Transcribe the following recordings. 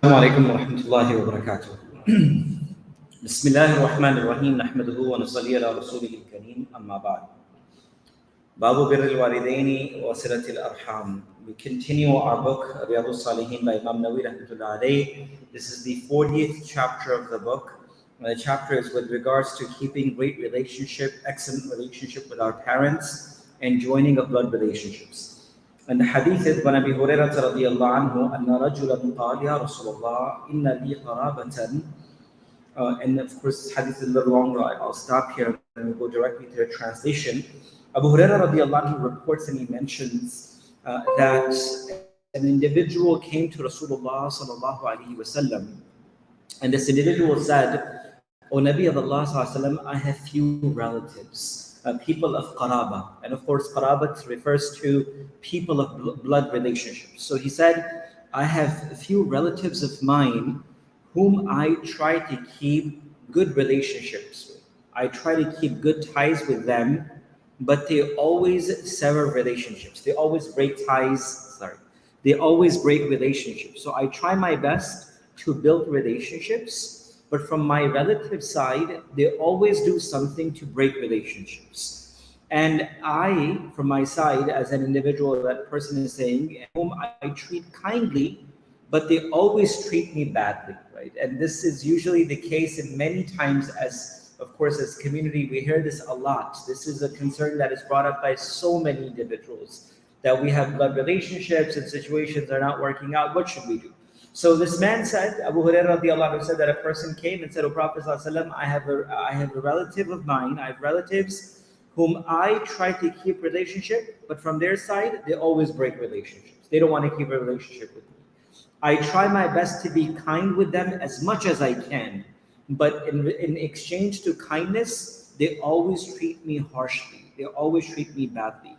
عليكم ورحمة الله وبركاته. بسم الله الرحمن الرحيم نحمده ونصلي على رسوله الكريم أما بعد. Babu Birrul Walidaini wa Silatil Arham. We continue our book Riyad-us Saliheen by Imam Nawawi rahmatullah alayhi. This is the 40th chapter of the book. And the chapter is with regards to keeping great relationship, excellent relationship with our parents and joining of blood relationships. And the hadith is by Abi Hurairah radiyallahu anhu, anna rajulan qala ya Rasulullah inna li qarabatan. And of course, this hadith is a little longer. I'll stop here and then we'll go directly to the translation. Abu Hurairah radiallahu anhu reports and he mentions that an individual came to Rasulullah sallallahu alaihi wasallam, and this individual said, "O Nabi of Allah sallallahu alaihi wasallam, I have few relatives, people of qaraba." And of course, qarabat refers to people of blood relationships. So he said, "I have a few relatives of mine whom I try to keep good relationships with. I try to keep good ties with them, but they always sever relationships. They always break ties. They always break relationships. So I try my best to build relationships, but from my relative side, they always do something to break relationships. And I, from my side, as an individual, that person is saying, whom I treat kindly, but they always treat me badly, right?" And this is usually the case in many times of course, as community, we hear this a lot. This is a concern that is brought up by so many individuals, that we have blood relationships and situations are not working out. What should we do? So this man said, Abu Hurairah radiallahu anhu said that a person came and said, "O Prophet sallallahu alaihi wasallam, I have a relative of mine. I have relatives whom I try to keep relationship, but from their side, they always break relationships. They don't want to keep a relationship with me. I try my best to be kind with them as much as I can, but in exchange to kindness, they always treat me harshly. They always treat me badly.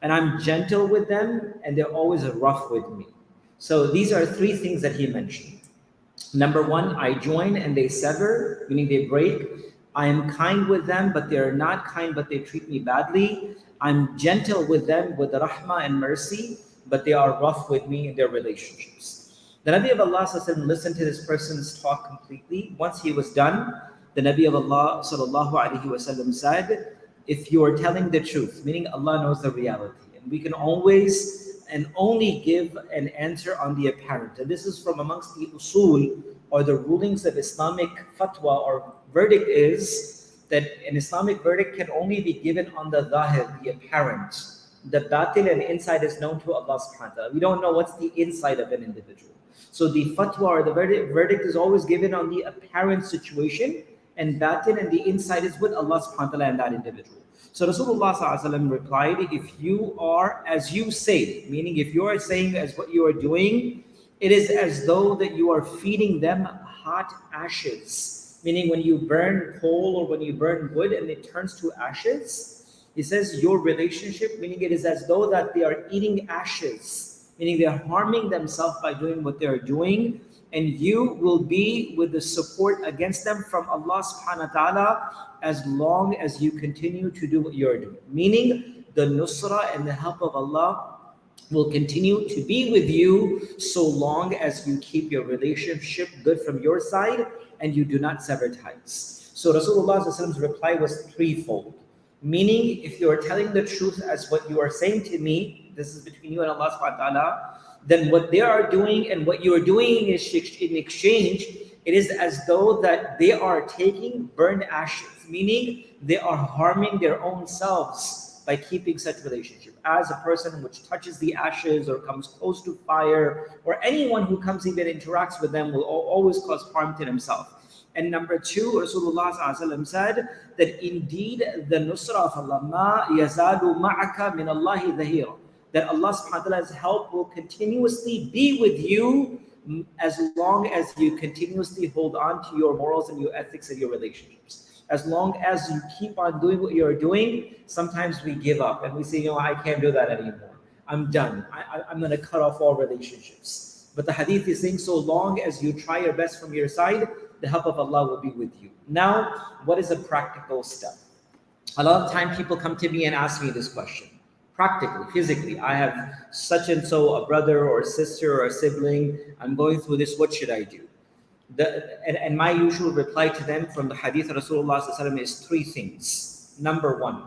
And I'm gentle with them, and they're always rough with me." So these are three things that he mentioned. Number one, I join and they sever, meaning they break. I am kind with them, but they are not kind, but they treat me badly. I'm gentle with them with rahmah and mercy, but they are rough with me in their relationships. The Nabi of Allah listened to this person's talk completely. Once he was done, the Nabi of Allah said, "If you are telling the truth," meaning Allah knows the reality, and we can always and only give an answer on the apparent. And this is from amongst the usul or the rulings of Islamic fatwa or verdict, is that an Islamic verdict can only be given on the zahir, the apparent. The batin and inside is known to Allah subhanahu wa ta'ala. We don't know what's the inside of an individual. So the fatwa or the verdict is always given on the apparent situation, and batin and the inside is with Allah subhanahu wa ta'ala and that individual. So Rasulullah sallallahu alaihi wasallam replied, "If you are as you say," meaning if you are saying as what you are doing, it is as though that you are feeding them hot ashes. Meaning when you burn coal or when you burn wood and it turns to ashes, he says your relationship, meaning it is as though that they are eating ashes, meaning they are harming themselves by doing what they are doing, and you will be with the support against them from Allah subhanahu wa ta'ala as long as you continue to do what you're doing. Meaning the nusra and the help of Allah will continue to be with you so long as you keep your relationship good from your side and you do not sever ties. So Rasulullah's reply was threefold. Meaning, if you are telling the truth as what you are saying to me, this is between you and Allah subhanahu wa ta'ala, then what they are doing and what you are doing is in exchange, it is as though that they are taking burned ashes, meaning they are harming their own selves by keeping such relationship. As a person which touches the ashes or comes close to fire, or anyone who comes even interacts with them will always cause harm to himself. And number two, Rasulullah said that indeed the nusra of Allah, ma yazalu ma'aka min Allahi dhahira, that Allah subhanahu wa ta'ala's help will continuously be with you as long as you continuously hold on to your morals and your ethics and your relationships. As long as you keep on doing what you're doing, sometimes we give up and we say, I can't do that anymore. I'm done. I'm going to cut off all relationships. But the hadith is saying, so long as you try your best from your side, the help of Allah will be with you. Now, what is a practical step? A lot of time people come to me and ask me this question. Practically, physically, I have such and so, a brother or a sister or a sibling, I'm going through this, what should I do? And my usual reply to them from the hadith of Rasulullah ﷺ is three things. Number one,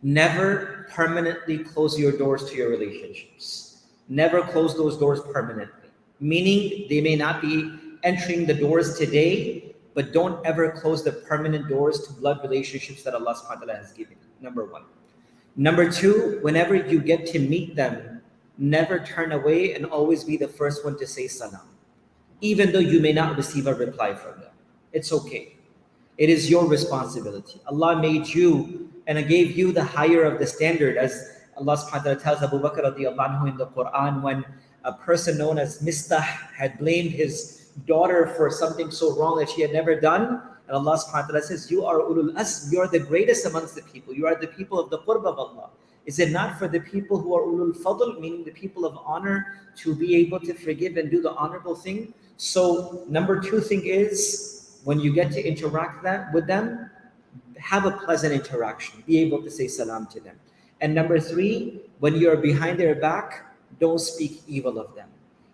never permanently close your doors to your relationships. Never close those doors permanently. Meaning they may not be entering the doors today, but don't ever close the permanent doors to blood relationships that Allah subhanahu wa ta'ala has given you. Number one. Number two, whenever you get to meet them, never turn away and always be the first one to say salam. Even though you may not receive a reply from them. It's okay. It is your responsibility. Allah made you and gave you the higher of the standard, as Allah subhanahu wa ta'ala tells Abu Bakr radiallahu anhu in the Quran, when a person known as Mistah had blamed his daughter for something so wrong that she had never done. And Allah subhanahu wa ta'ala says, you are ulul asm, you are the greatest amongst the people. You are the people of the qurb of Allah. Is it not for the people who are ulul fadl, meaning the people of honor, to be able to forgive and do the honorable thing? So number two thing is, when you get to interact with them, have a pleasant interaction. Be able to say salam to them. And number three, when you're behind their back, don't speak evil of them.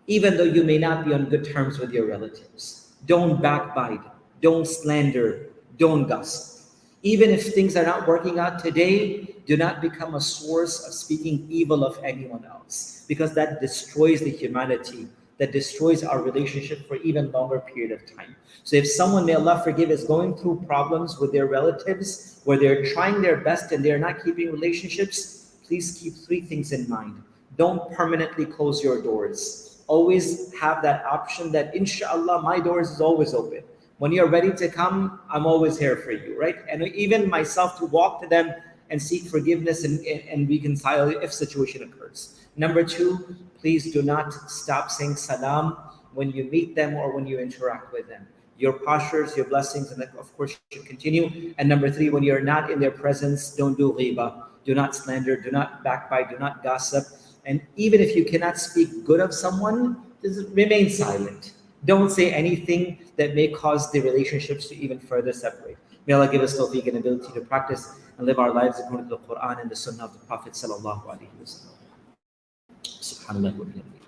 Even though you may not be on good terms with your relatives. Don't backbite. Don't slander. Don't gossip. Even if things are not working out today, do not become a source of speaking evil of anyone else, because that destroys the humanity, that destroys our relationship for even longer period of time. So if someone, may Allah forgive, is going through problems with their relatives, where they're trying their best and they're not keeping relationships, please keep three things in mind. Don't permanently close your doors. Always have that option that inshallah, my doors is always open. When you're ready to come, I'm always here for you, right? And even myself, to walk to them and seek forgiveness and reconcile if situation occurs. Number two, please do not stop saying salam when you meet them or when you interact with them. Your postures, your blessings, and that of course should continue. And number three, when you're not in their presence, don't do ghibah. Do not slander, do not backbite, do not gossip. And even if you cannot speak good of someone, just remain silent. Don't say anything that may cause the relationships to even further separate. May Allah give us tawfiq and ability to practice and live our lives according to the Quran and the Sunnah of the Prophet sallallahu alaihi wasallam. Subhanallah wa bihamdihi.